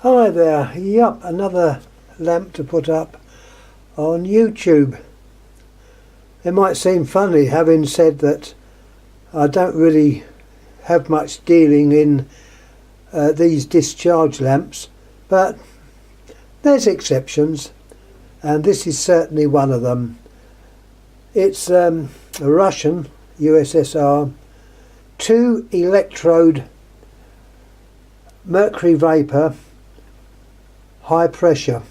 Hi there, yup, another lamp to put up on YouTube. It might seem funny having said that I don't really have much dealing in these discharge lamps, but there's exceptions, and this is certainly one of them. It's a Russian, USSR, 2 electrode mercury vapour high pressure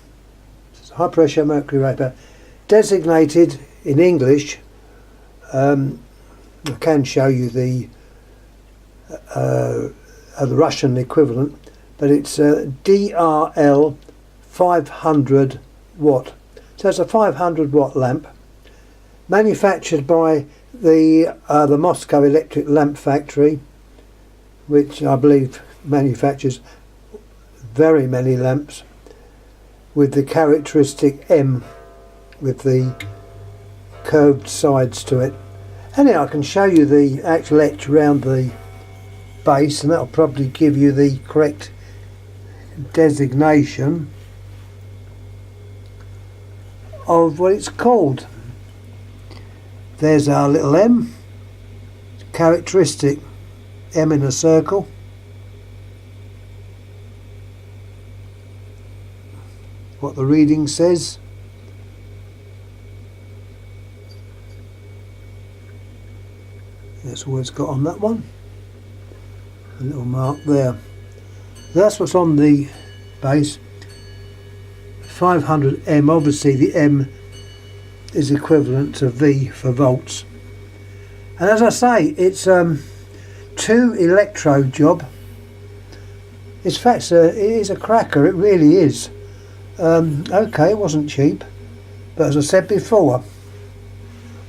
mercury vapour, designated in English, I can show you the Russian equivalent, but it's DRL 500 watt. So it's a 500 watt lamp, manufactured by the Moscow Electric Lamp Factory, which I believe manufactures very many lamps with the characteristic M with the curved sides to it. Anyhow, I can show you the actual etch around the base, and that'll probably give you the correct designation of what it's called. There's our little M, characteristic M in a circle. What the reading says. That's all it's got on that one. A little mark there. That's what's on the base. 500M, obviously the M is equivalent to V for volts. And as I say, it's 2 electrode job. In fact, it is a cracker, it really is. Okay, it wasn't cheap, but as I said before,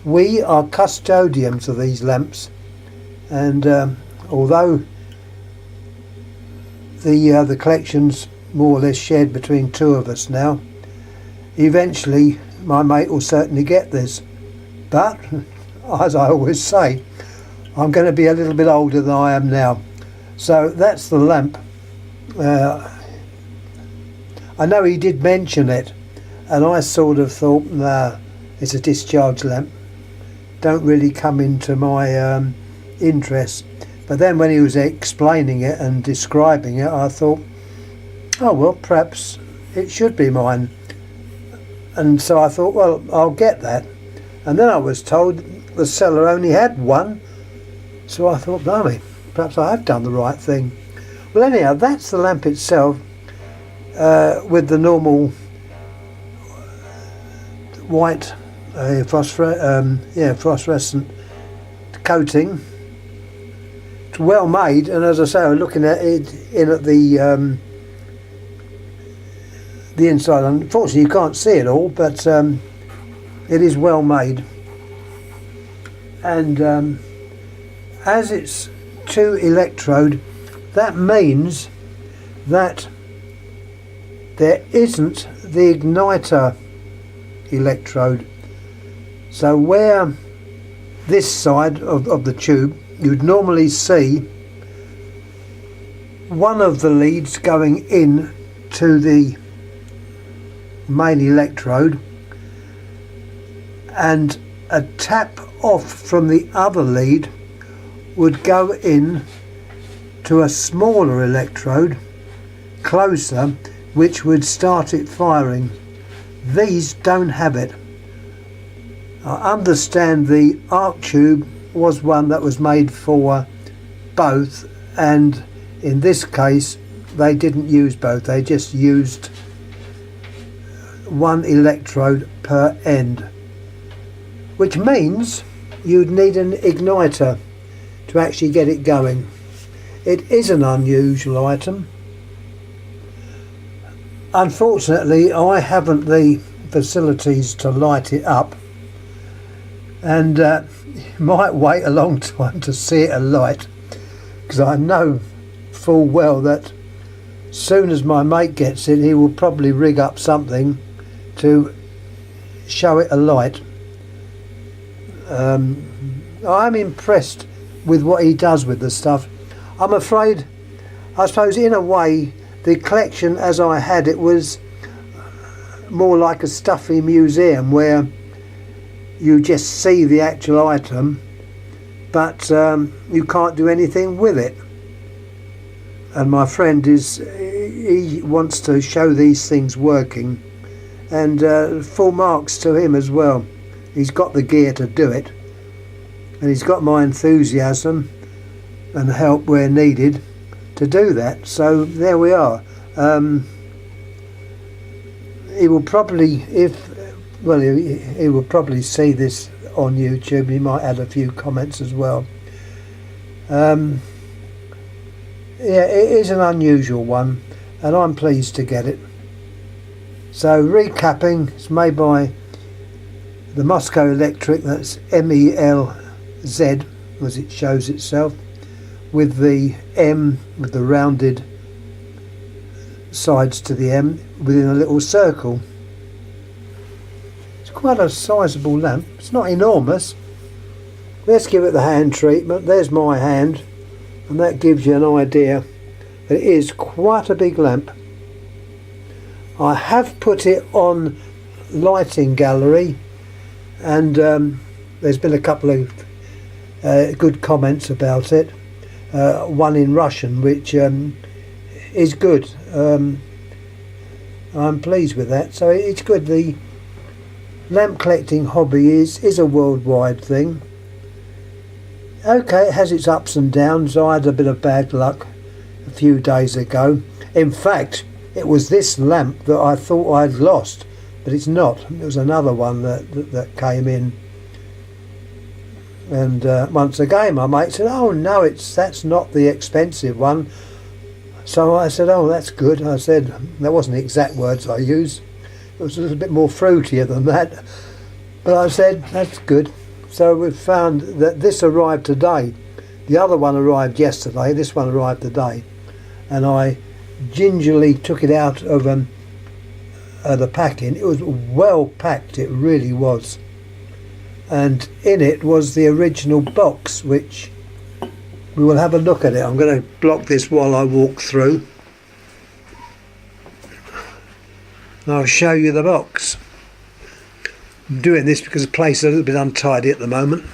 we are custodians of these lamps, and although the collection's more or less shared between 2 of us now, eventually my mate will certainly get this. But as I always say, I'm going to be a little bit older than I am now. So that's the lamp. I know he did mention it, and I sort of thought, nah, it's a discharge lamp, don't really come into my interest. But then when he was explaining it and describing it, I thought, oh well, perhaps it should be mine. And so I thought, well, I'll get that. And then I was told the seller only had one, so I thought, blimey, perhaps I have done the right thing. Well, anyhow, that's the lamp itself, with the normal white phosphorescent coating. It's well made, and as I say, I'm looking at it at the inside. Unfortunately, you can't see it all, but it is well made. And as it's 2 electrode, that means that there isn't the igniter electrode. So where this side of the tube, you'd normally see one of the leads going in to the main electrode, and a tap off from the other lead would go in to a smaller electrode closer, which would start it firing. These don't have it. I understand the arc tube was one that was made for both, and in this case they didn't use both, they just used 1 electrode per end, which means you'd need an igniter to actually get it going. It is an unusual item. Unfortunately, I haven't the facilities to light it up, and might wait a long time to see it alight, because I know full well that soon as my mate gets it, he will probably rig up something to show it alight. I'm impressed with what he does with the stuff. I'm afraid, I suppose in a way, the collection as I had it was more like a stuffy museum where you just see the actual item, but you can't do anything with it. And my friend he wants to show these things working, and full marks to him as well. He's got the gear to do it, and he's got my enthusiasm and help where needed to do that. So there we are. He will probably, he will probably see this on YouTube. He might add a few comments as well. Yeah, it is an unusual one, and I'm pleased to get it. So recapping, it's made by the Moscow Electric, that's MELZ as it shows itself, with the M, with the rounded sides to the M within a little circle. It's quite a sizable lamp. It's not enormous. Let's give it the hand treatment. There's my hand, and that gives you an idea that it is quite a big lamp. I have put it on lighting gallery, and there's been a couple of good comments about it. One in Russian, which is good. I'm pleased with that, so it's good. The lamp collecting hobby is a worldwide thing. Okay, it has its ups and downs. I had a bit of bad luck a few days ago. In fact, it was this lamp that I thought I'd lost, but it's not. It was another one that came in. And once again my mate said, oh no, that's not the expensive one. So I said, oh, that's good. I said, that wasn't the exact words I used. It was a little bit more fruitier than that. But I said, that's good. So we've found that this arrived today. The other one arrived yesterday. This one arrived today. And I gingerly took it out of the packing. It was well packed, it really was. And in it was the original box, which we will have a look at it. I'm going to block this while I walk through. I'll show you the box. I'm doing this because the place is a little bit untidy at the moment.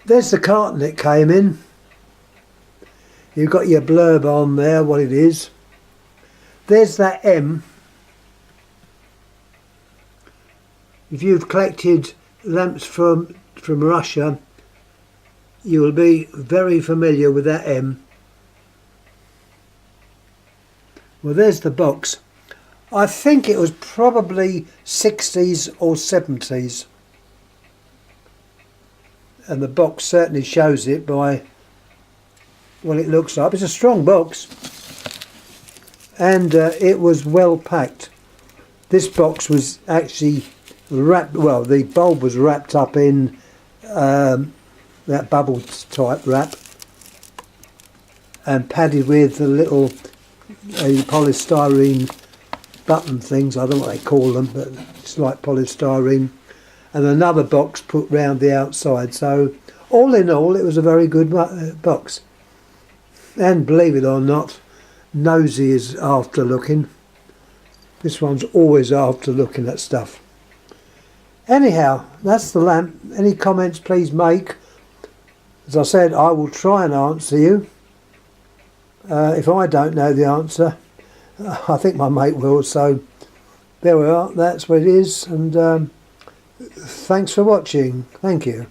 There's the carton it came in. You've got your blurb on there, what it is. There's that M. If you've collected lamps from Russia, you will be very familiar with that M. Well, there's the box. I think it was probably 60s or 70s. And the box certainly shows it by what it looks like. It's a strong box. And it was well packed. This box was actually wrapped, well, the bulb was wrapped up in that bubble type wrap and padded with the little polystyrene button things. I don't know what they call them, but it's like polystyrene, and another box put round the outside. So all in all, it was a very good box. And believe it or not, nosy is after looking. This one's always after looking at stuff. Anyhow, that's the lamp. Any comments please make. As I said, I will try and answer you. If I don't know the answer, I think my mate will. So there we are, that's what it is, and thanks for watching. Thank you.